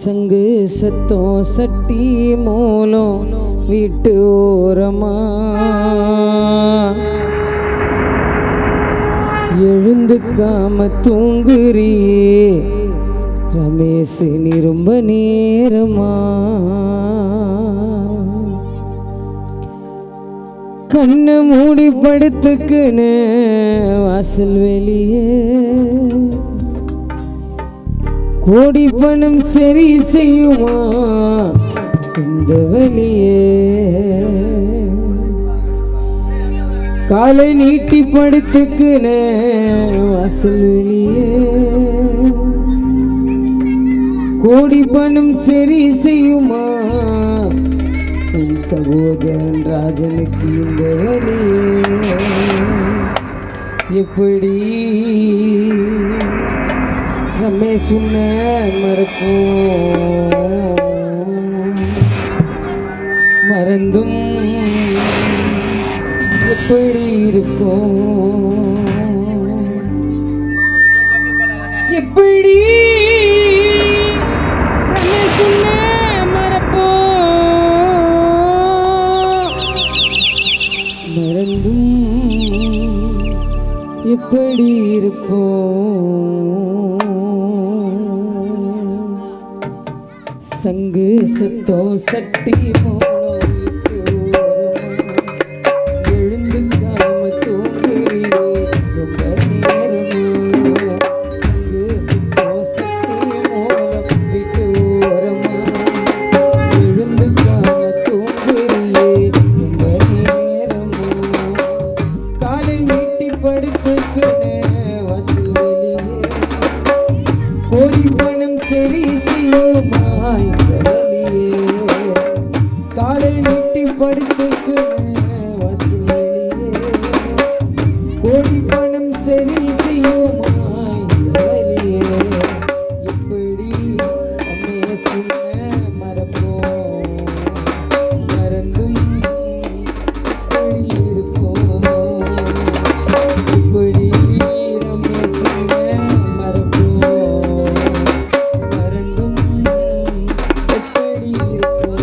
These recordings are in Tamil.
சங்கு சத்தம் சட்டி மூலம் வீட்டு ஓரமா எழுந்துக்காம தூங்குறியே ரமேஷ், நீ ரொம்ப நேரமா கண்ணை மூடி படுத்துக்குன்னு வாசல் வெளியே கோடி பணம் சரி செய்யுமா இந்த வழியே காலை நீட்டி படுத்துக்குன்னு வாசல் வெளியே கோடி பணம் சரி செய்யுமா உன் சகோதரன் ராஜனுக்கு இந்த வழியே எப்படி ரமேஷ் உன்னை மறக்கும் மறந்தும் எப்படி இருக்கும் எப்படி ரமேஷ் உன்னை மறப்போம் மறந்தும் எப்படி இருப்போம் சங்கு சத்தம் சட்டி மூலம் எழுந்துக்காம தூங்குறியே ரொம்ப நேரமா சங்கு சத்தம் சட்டி மூலம் வீட்டு ஓரமா எழுந்துக்காம தூங்குறியே ரொம்ப நேரமா காலை நீட்டி படுத்துக்குன்னு வாசல் வெளியே கோடி பணம் சரி செய்யுமா காலை நீட்டி படுத்துக்கு வாசல் வெளியே கோடி பணம் சரி செய்யுமா வழியே எப்படி ரமேஷ் உன்னை மறப்போம் மறந்தும் எப்படி இருப்போம் எப்படி ரமேஷ் உன்னை மறப்போம் மறந்தும் எப்படி இருப்போம்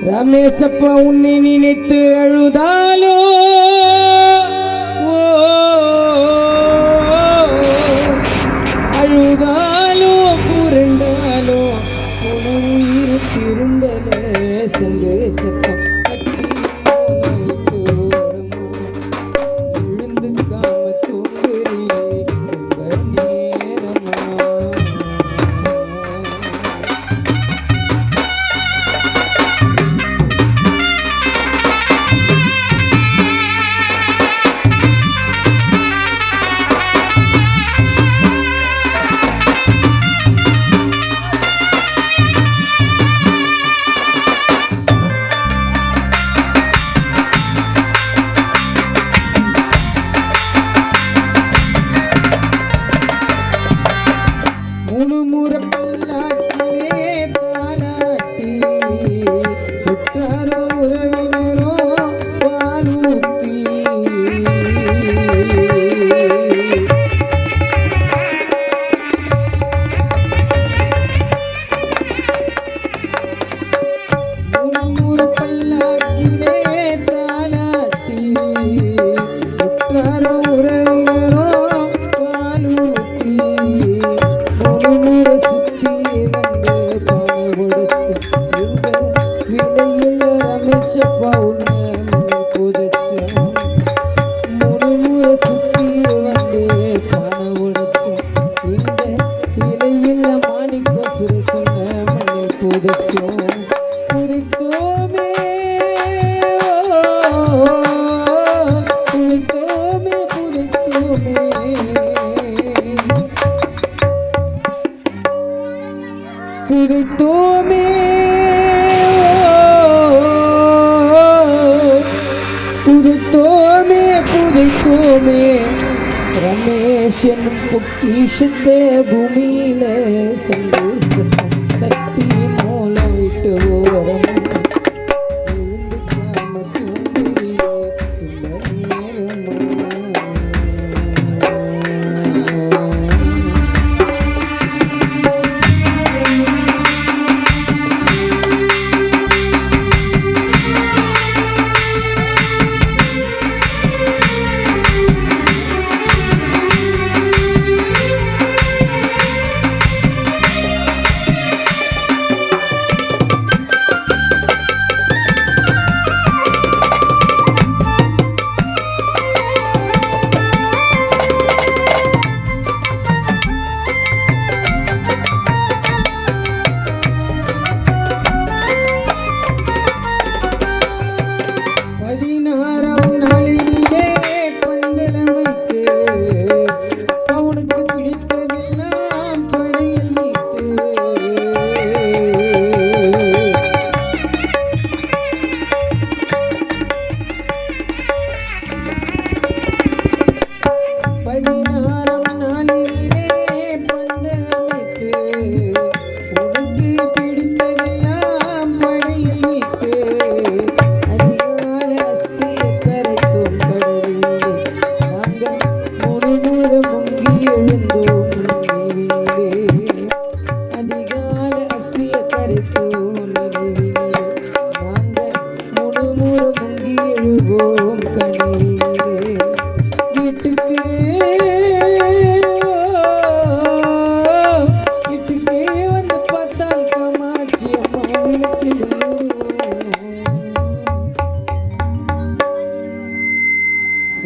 ரமேசப்பா உன்னை நினைத்து அழுதாலோ அழுதாலோ புரண்டாலோ உயிர் திரும்பல சந்தேசப்பா சக்தி எழுந்துக்காம தூங்குறியே ரொம்ப நேரமா புதைத்தோமே ரமேஷ் என்னும் பொக்கிஷத்தை பூமியில சந்தேசத்தை சக்தி மூலம் விட்டு ஓரம் எழுந்துக்காம தூங்குறியே இந்த நேரமா.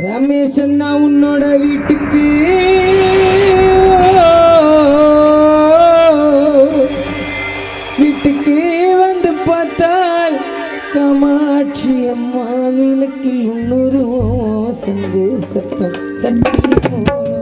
ரமேஷன் நான் உன்னோட வீட்டுக்கு வந்து பார்த்தால் காமாட்சி அம்மா விளக்கில் உன்னுருவோம் சந்து சத்தம் சட்டி போல